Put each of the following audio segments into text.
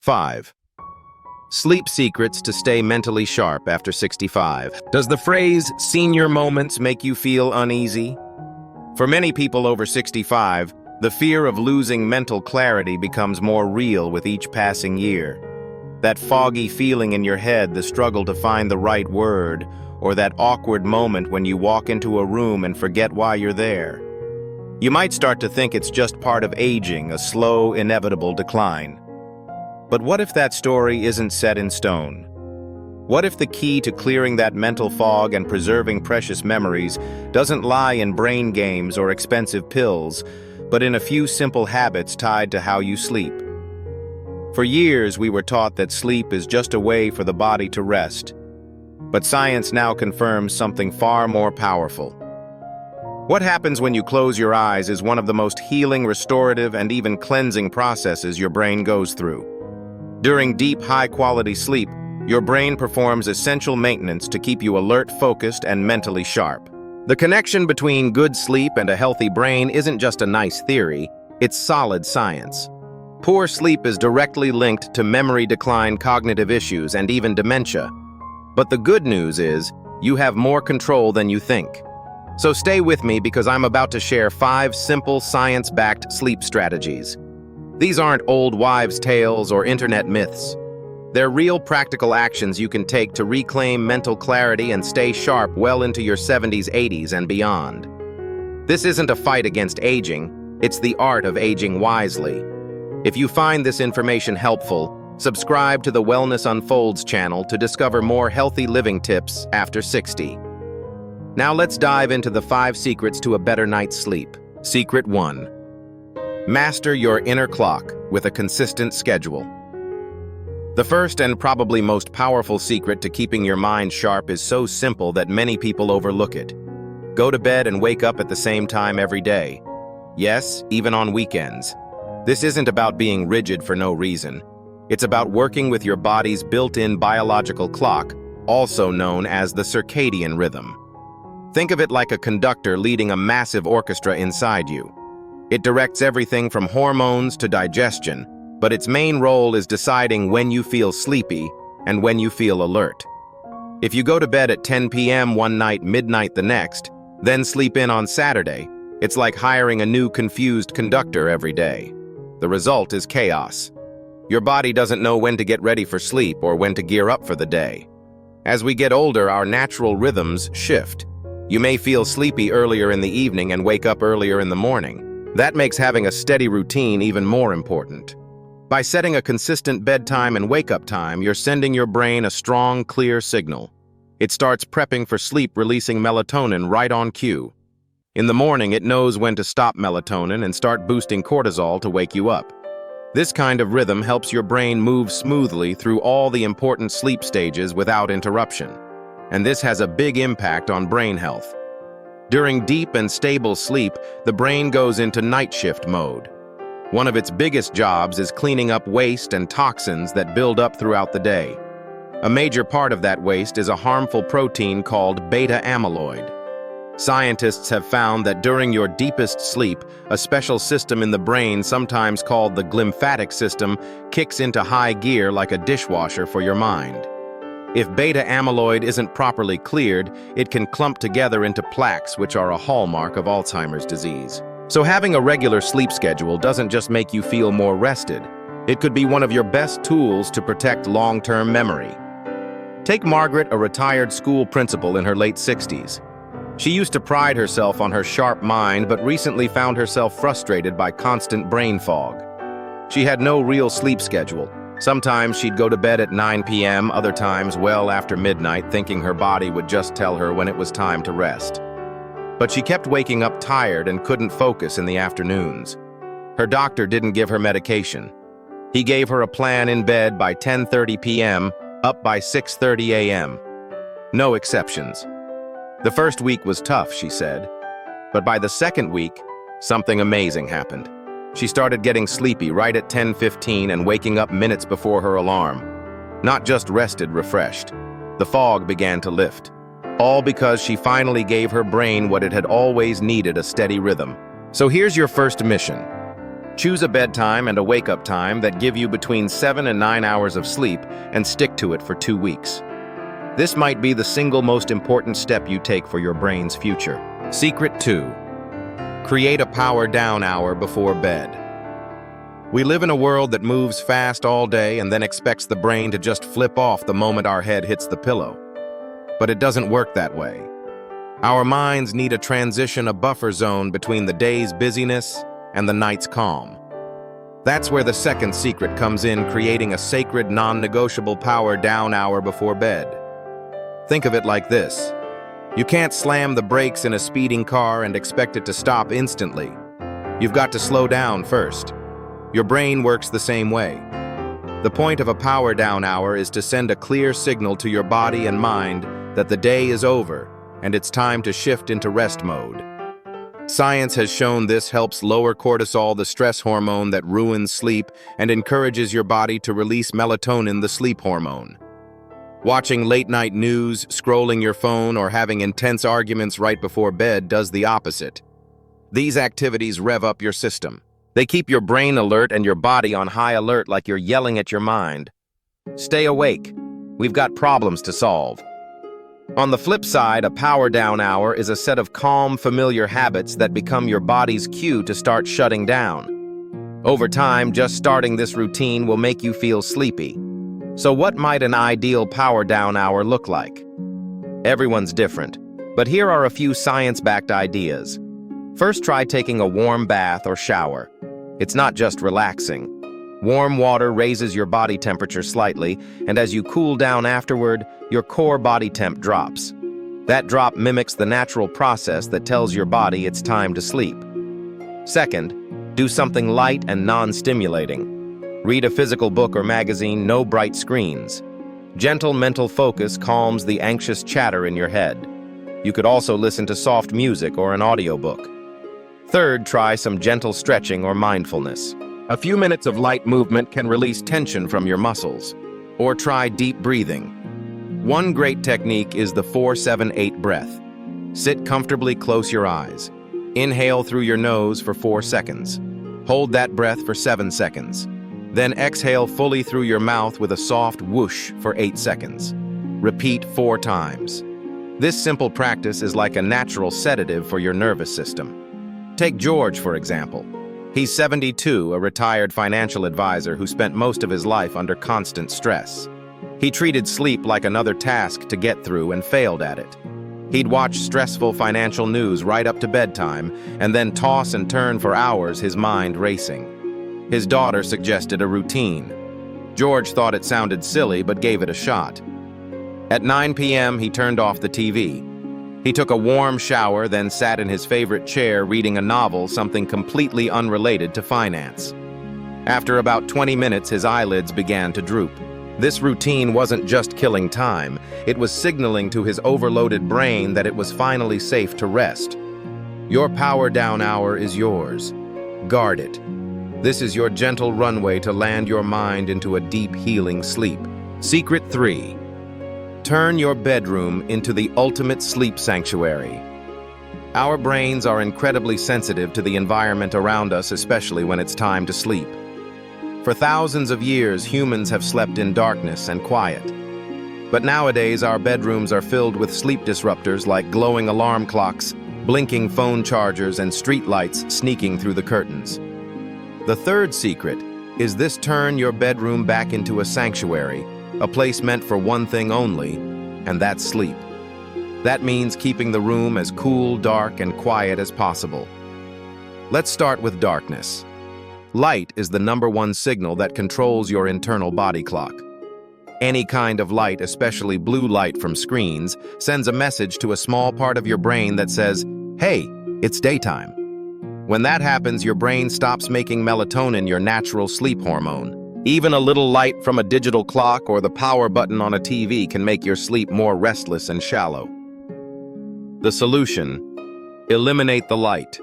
5. Sleep secrets to stay mentally sharp after 65. Does the phrase senior moments make you feel uneasy? For many people over 65, the fear of losing mental clarity becomes more real with each passing year. That foggy feeling in your head, the struggle to find the right word, or that awkward moment when you walk into a room and forget why you're there. You might start to think it's just part of aging, a slow, inevitable decline. But what if that story isn't set in stone? What if the key to clearing that mental fog and preserving precious memories doesn't lie in brain games or expensive pills, but in a few simple habits tied to how you sleep? For years, we were taught that sleep is just a way for the body to rest. But science now confirms something far more powerful. What happens when you close your eyes is one of the most healing, restorative, and even cleansing processes your brain goes through. During deep, high-quality sleep, your brain performs essential maintenance to keep you alert, focused, and mentally sharp. The connection between good sleep and a healthy brain isn't just a nice theory, it's solid science. Poor sleep is directly linked to memory decline, cognitive issues, and even dementia. But the good news is, you have more control than you think. So stay with me because I'm about to share 5 simple, science-backed sleep strategies. These aren't old wives' tales or internet myths. They're real practical actions you can take to reclaim mental clarity and stay sharp well into your 70s, 80s, and beyond. This isn't a fight against aging, it's the art of aging wisely. If you find this information helpful, subscribe to the Wellness Unfolds channel to discover more healthy living tips after 60. Now let's dive into the 5 secrets to a better night's sleep. Secret 1. Master your inner clock with a consistent schedule. The first and probably most powerful secret to keeping your mind sharp is so simple that many people overlook it. Go to bed and wake up at the same time every day. Yes, even on weekends. This isn't about being rigid for no reason. It's about working with your body's built-in biological clock, also known as the circadian rhythm. Think of it like a conductor leading a massive orchestra inside you. It directs everything from hormones to digestion, but its main role is deciding when you feel sleepy and when you feel alert. If you go to bed at 10 p.m. one night, midnight the next, then sleep in on Saturday, it's like hiring a new confused conductor every day. The result is chaos. Your body doesn't know when to get ready for sleep or when to gear up for the day. As we get older, our natural rhythms shift. You may feel sleepy earlier in the evening and wake up earlier in the morning. That makes having a steady routine even more important. By setting a consistent bedtime and wake-up time, you're sending your brain a strong, clear signal. It starts prepping for sleep, releasing melatonin right on cue. In the morning, it knows when to stop melatonin and start boosting cortisol to wake you up. This kind of rhythm helps your brain move smoothly through all the important sleep stages without interruption. And this has a big impact on brain health. During deep and stable sleep, the brain goes into night shift mode. One of its biggest jobs is cleaning up waste and toxins that build up throughout the day. A major part of that waste is a harmful protein called beta amyloid. Scientists have found that during your deepest sleep, a special system in the brain, sometimes called the glymphatic system, kicks into high gear like a dishwasher for your mind. If beta amyloid isn't properly cleared, it can clump together into plaques, which are a hallmark of Alzheimer's disease. So having a regular sleep schedule doesn't just make you feel more rested. It could be one of your best tools to protect long-term memory. Take Margaret, a retired school principal in her late 60s. She used to pride herself on her sharp mind, but recently found herself frustrated by constant brain fog. She had no real sleep schedule. Sometimes she'd go to bed at 9 p.m., other times well after midnight, thinking her body would just tell her when it was time to rest. But she kept waking up tired and couldn't focus in the afternoons. Her doctor didn't give her medication. He gave her a plan: in bed by 10:30 p.m., up by 6:30 a.m. No exceptions. The first week was tough, she said. But by the second week, something amazing happened. She started getting sleepy right at 10:15 and waking up minutes before her alarm. Not just rested, refreshed. The fog began to lift. All because she finally gave her brain what it had always needed: a steady rhythm. So here's your first mission. Choose a bedtime and a wake-up time that give you between 7 and 9 hours of sleep and stick to it for 2 weeks. This might be the single most important step you take for your brain's future. Secret 2. Create a power-down hour before bed. We live in a world that moves fast all day and then expects the brain to just flip off the moment our head hits the pillow. But it doesn't work that way. Our minds need a transition, a buffer zone between the day's busyness and the night's calm. That's where the second secret comes in, creating a sacred, non-negotiable power-down hour before bed. Think of it like this. You can't slam the brakes in a speeding car and expect it to stop instantly. You've got to slow down first. Your brain works the same way. The point of a power-down hour is to send a clear signal to your body and mind that the day is over and it's time to shift into rest mode. Science has shown this helps lower cortisol, the stress hormone that ruins sleep, and encourages your body to release melatonin, the sleep hormone. Watching late-night news, scrolling your phone, or having intense arguments right before bed does the opposite. These activities rev up your system. They keep your brain alert and your body on high alert, like you're yelling at your mind. Stay awake. We've got problems to solve. On the flip side, a power-down hour is a set of calm, familiar habits that become your body's cue to start shutting down. Over time, just starting this routine will make you feel sleepy. So what might an ideal power-down hour look like? Everyone's different, but here are a few science-backed ideas. First, try taking a warm bath or shower. It's not just relaxing. Warm water raises your body temperature slightly, and as you cool down afterward, your core body temp drops. That drop mimics the natural process that tells your body it's time to sleep. Second, do something light and non-stimulating. Read a physical book or magazine, no bright screens. Gentle mental focus calms the anxious chatter in your head. You could also listen to soft music or an audiobook. Third, try some gentle stretching or mindfulness. A few minutes of light movement can release tension from your muscles. Or try deep breathing. One great technique is the 4-7-8 breath. Sit comfortably, close your eyes. Inhale through your nose for 4 seconds. Hold that breath for 7 seconds. Then exhale fully through your mouth with a soft whoosh for 8 seconds. Repeat 4 times. This simple practice is like a natural sedative for your nervous system. Take George, for example. He's 72, a retired financial advisor who spent most of his life under constant stress. He treated sleep like another task to get through and failed at it. He'd watch stressful financial news right up to bedtime and then toss and turn for hours, his mind racing. His daughter suggested a routine. George thought it sounded silly but gave it a shot. At 9 p.m., he turned off the TV. He took a warm shower, then sat in his favorite chair reading a novel, something completely unrelated to finance. After about 20 minutes, his eyelids began to droop. This routine wasn't just killing time, it was signaling to his overloaded brain that it was finally safe to rest. Your power-down hour is yours. Guard it. This is your gentle runway to land your mind into a deep, healing sleep. Secret 3. Turn your bedroom into the ultimate sleep sanctuary. Our brains are incredibly sensitive to the environment around us, especially when it's time to sleep. For thousands of years, humans have slept in darkness and quiet. But nowadays, our bedrooms are filled with sleep disruptors like glowing alarm clocks, blinking phone chargers, and street lights sneaking through the curtains. The third secret is this: turn your bedroom back into a sanctuary, a place meant for one thing only, and that's sleep. That means keeping the room as cool, dark, and quiet as possible. Let's start with darkness. Light is the #1 signal that controls your internal body clock. Any kind of light, especially blue light from screens, sends a message to a small part of your brain that says, "Hey, it's daytime." When that happens, your brain stops making melatonin, your natural sleep hormone. Even a little light from a digital clock or the power button on a TV can make your sleep more restless and shallow. The solution: eliminate the light.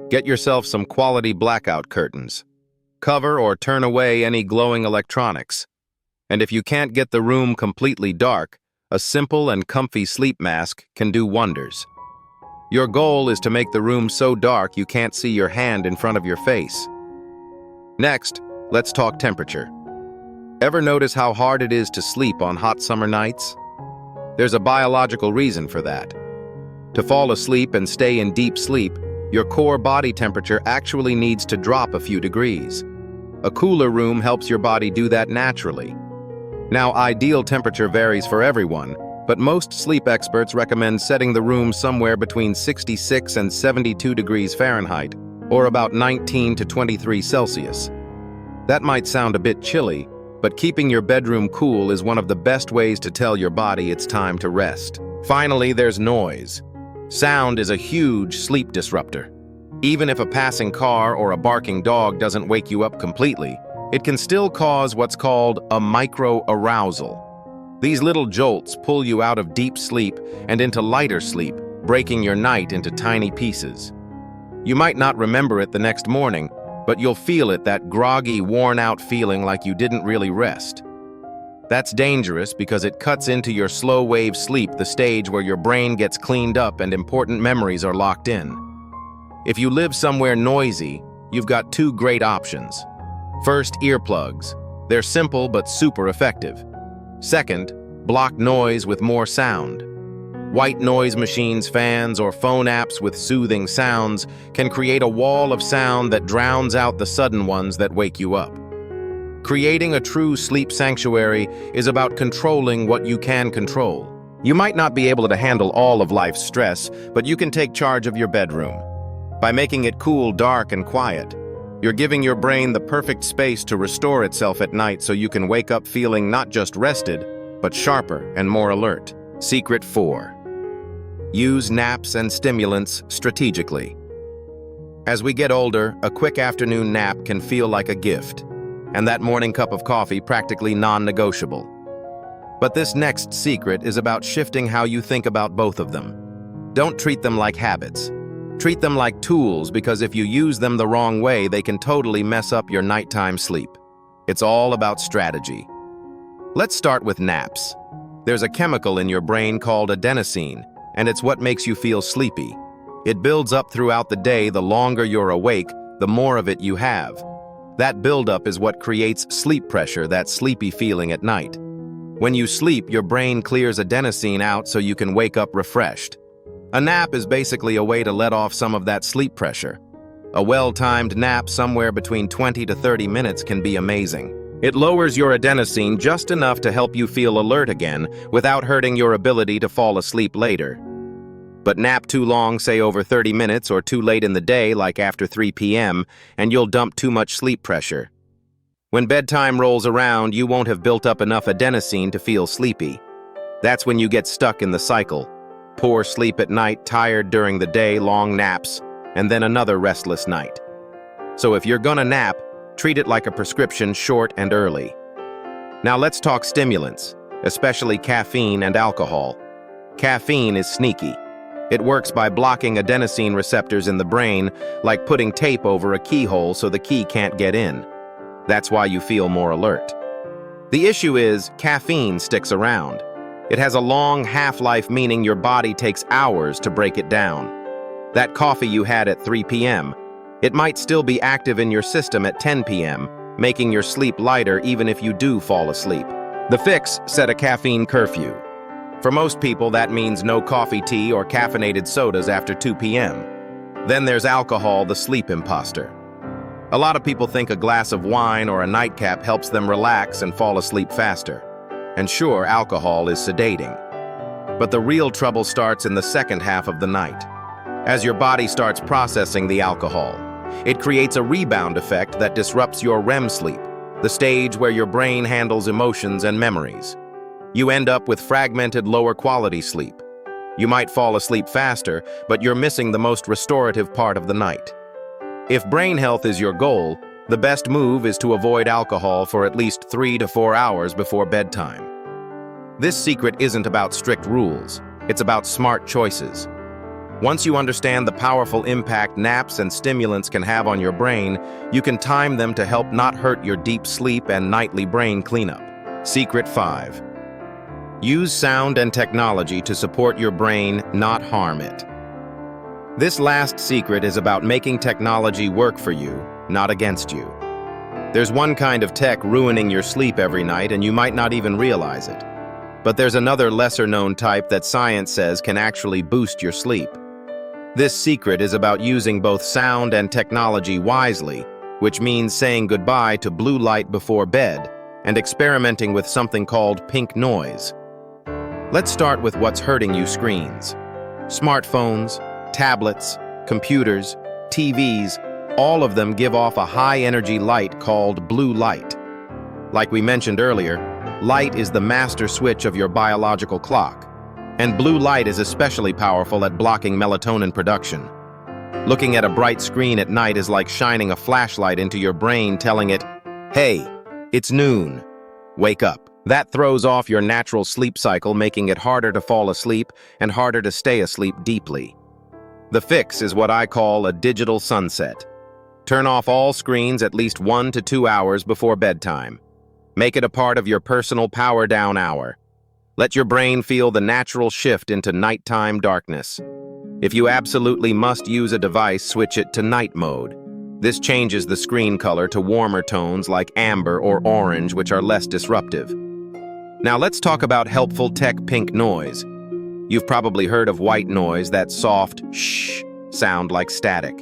Get yourself some quality blackout curtains. Cover or turn away any glowing electronics. And if you can't get the room completely dark, a simple and comfy sleep mask can do wonders. Your goal is to make the room so dark you can't see your hand in front of your face. Next, let's talk temperature. Ever notice how hard it is to sleep on hot summer nights? There's a biological reason for that. To fall asleep and stay in deep sleep, your core body temperature actually needs to drop a few degrees. A cooler room helps your body do that naturally. Now, ideal temperature varies for everyone, but most sleep experts recommend setting the room somewhere between 66 and 72 degrees Fahrenheit, or about 19 to 23 Celsius. That might sound a bit chilly, but keeping your bedroom cool is one of the best ways to tell your body it's time to rest. Finally, there's noise. Sound is a huge sleep disruptor. Even if a passing car or a barking dog doesn't wake you up completely, it can still cause what's called a micro-arousal. These little jolts pull you out of deep sleep and into lighter sleep, breaking your night into tiny pieces. You might not remember it the next morning, but you'll feel it, that groggy, worn-out feeling like you didn't really rest. That's dangerous because it cuts into your slow-wave sleep, the stage where your brain gets cleaned up and important memories are locked in. If you live somewhere noisy, you've got two great options. First, earplugs. They're simple but super effective. Second, block noise with more sound. White noise machines, fans, or phone apps with soothing sounds can create a wall of sound that drowns out the sudden ones that wake you up. Creating a true sleep sanctuary is about controlling what you can control. You might not be able to handle all of life's stress, but you can take charge of your bedroom. By making it cool, dark, and quiet, you're giving your brain the perfect space to restore itself at night so you can wake up feeling not just rested, but sharper and more alert. Secret 4. Use naps and stimulants strategically. As we get older, a quick afternoon nap can feel like a gift, and that morning cup of coffee practically non-negotiable. But this next secret is about shifting how you think about both of them. Don't treat them like habits. Treat them like tools, because if you use them the wrong way, they can totally mess up your nighttime sleep. It's all about strategy. Let's start with naps. There's a chemical in your brain called adenosine, and it's what makes you feel sleepy. It builds up throughout the day. The longer you're awake, the more of it you have. That buildup is what creates sleep pressure, that sleepy feeling at night. When you sleep, your brain clears adenosine out so you can wake up refreshed. A nap is basically a way to let off some of that sleep pressure. A well-timed nap somewhere between 20 to 30 minutes can be amazing. It lowers your adenosine just enough to help you feel alert again without hurting your ability to fall asleep later. But nap too long, say over 30 minutes, or too late in the day, like after 3 p.m., and you'll dump too much sleep pressure. When bedtime rolls around, you won't have built up enough adenosine to feel sleepy. That's when you get stuck in the cycle. Poor sleep at night, tired during the day, long naps, and then another restless night. So if you're gonna nap, treat it like a prescription, short and early. Now let's talk stimulants, especially caffeine and alcohol. Caffeine is sneaky. It works by blocking adenosine receptors in the brain, like putting tape over a keyhole so the key can't get in. That's why you feel more alert. The issue is, caffeine sticks around. It has a long half-life, meaning your body takes hours to break it down. That coffee you had at 3 p.m., it might still be active in your system at 10 p.m., making your sleep lighter even if you do fall asleep. The fix: set a caffeine curfew. For most people, that means no coffee, tea, or caffeinated sodas after 2 p.m. Then there's alcohol, the sleep imposter. A lot of people think a glass of wine or a nightcap helps them relax and fall asleep faster. And sure, alcohol is sedating. But the real trouble starts in the second half of the night. As your body starts processing the alcohol, it creates a rebound effect that disrupts your REM sleep, the stage where your brain handles emotions and memories. You end up with fragmented, lower-quality sleep. You might fall asleep faster, but you're missing the most restorative part of the night. If brain health is your goal, the best move is to avoid alcohol for at least 3 to 4 hours before bedtime. This secret isn't about strict rules. It's about smart choices. Once you understand the powerful impact naps and stimulants can have on your brain, you can time them to help not hurt your deep sleep and nightly brain cleanup. Secret 5. Use sound and technology to support your brain, not harm it. This last secret is about making technology work for you, not against you. There's one kind of tech ruining your sleep every night, and you might not even realize it. But there's another lesser-known type that science says can actually boost your sleep. This secret is about using both sound and technology wisely, which means saying goodbye to blue light before bed and experimenting with something called pink noise. Let's start with what's hurting you: screens. Smartphones, tablets, computers, TVs, all of them give off a high-energy light called blue light. Like we mentioned earlier, light is the master switch of your biological clock, and blue light is especially powerful at blocking melatonin production. Looking at a bright screen at night is like shining a flashlight into your brain, telling it, "Hey, it's noon. Wake up." That throws off your natural sleep cycle, making it harder to fall asleep and harder to stay asleep deeply. The fix is what I call a digital sunset. Turn off all screens at least 1 to 2 hours before bedtime. Make it a part of your personal power down hour. Let your brain feel the natural shift into nighttime darkness. If you absolutely must use a device, switch it to night mode. This changes the screen color to warmer tones like amber or orange, which are less disruptive. Now let's talk about helpful tech: pink noise. You've probably heard of white noise, that soft shh sound like static.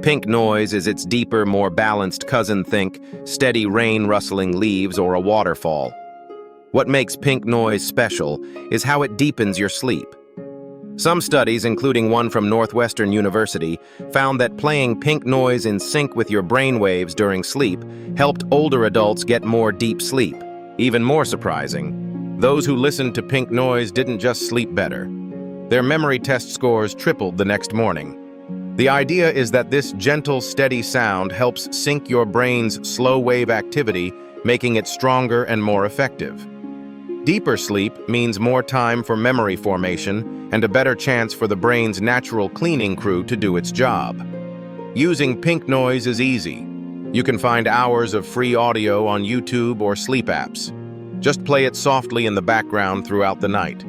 Pink noise is its deeper, more balanced cousin. Think steady rain rustling leaves or a waterfall. What makes pink noise special is how it deepens your sleep. Some studies, including one from Northwestern University, found that playing pink noise in sync with your brainwaves during sleep helped older adults get more deep sleep. Even more surprising, those who listened to pink noise didn't just sleep better. Their memory test scores tripled the next morning. The idea is that this gentle, steady sound helps sync your brain's slow wave activity, making it stronger and more effective. Deeper sleep means more time for memory formation and a better chance for the brain's natural cleaning crew to do its job. Using pink noise is easy. You can find hours of free audio on YouTube or sleep apps. Just play it softly in the background throughout the night.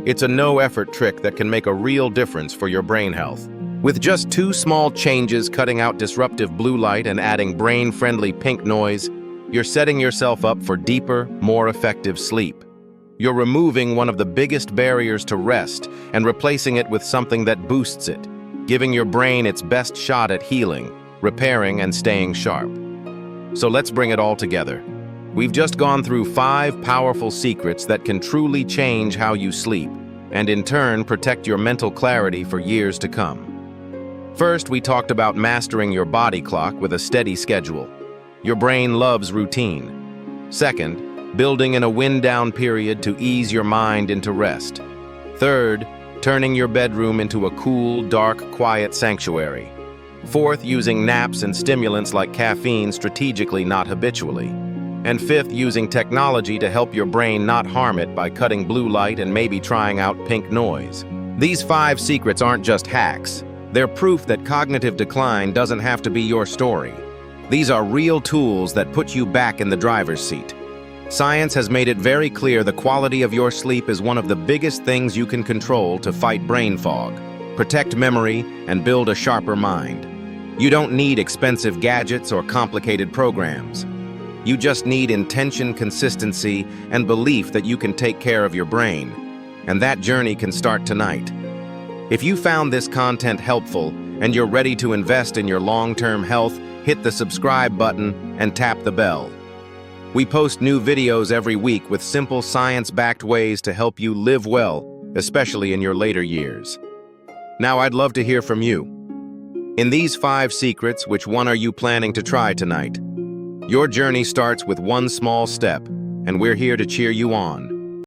It's a no-effort trick that can make a real difference for your brain health. With just 2 small changes, cutting out disruptive blue light and adding brain-friendly pink noise, you're setting yourself up for deeper, more effective sleep. You're removing one of the biggest barriers to rest and replacing it with something that boosts it, giving your brain its best shot at healing, repairing, and staying sharp. So let's bring it all together. We've just gone through 5 powerful secrets that can truly change how you sleep, and in turn protect your mental clarity for years to come. First, we talked about mastering your body clock with a steady schedule. Your brain loves routine. Second, building in a wind-down period to ease your mind into rest. Third, turning your bedroom into a cool, dark, quiet sanctuary. Fourth, using naps and stimulants like caffeine strategically, not habitually. And fifth, using technology to help your brain not harm it by cutting blue light and maybe trying out pink noise. These 5 secrets aren't just hacks. They're proof that cognitive decline doesn't have to be your story. These are real tools that put you back in the driver's seat. Science has made it very clear the quality of your sleep is one of the biggest things you can control to fight brain fog, protect memory, and build a sharper mind. You don't need expensive gadgets or complicated programs. You just need intention, consistency, and belief that you can take care of your brain. And that journey can start tonight. If you found this content helpful and you're ready to invest in your long-term health, hit the subscribe button and tap the bell. We post new videos every week with simple science-backed ways to help you live well, especially in your later years. Now I'd love to hear from you. In these 5 secrets, which one are you planning to try tonight? Your journey starts with one small step, and we're here to cheer you on.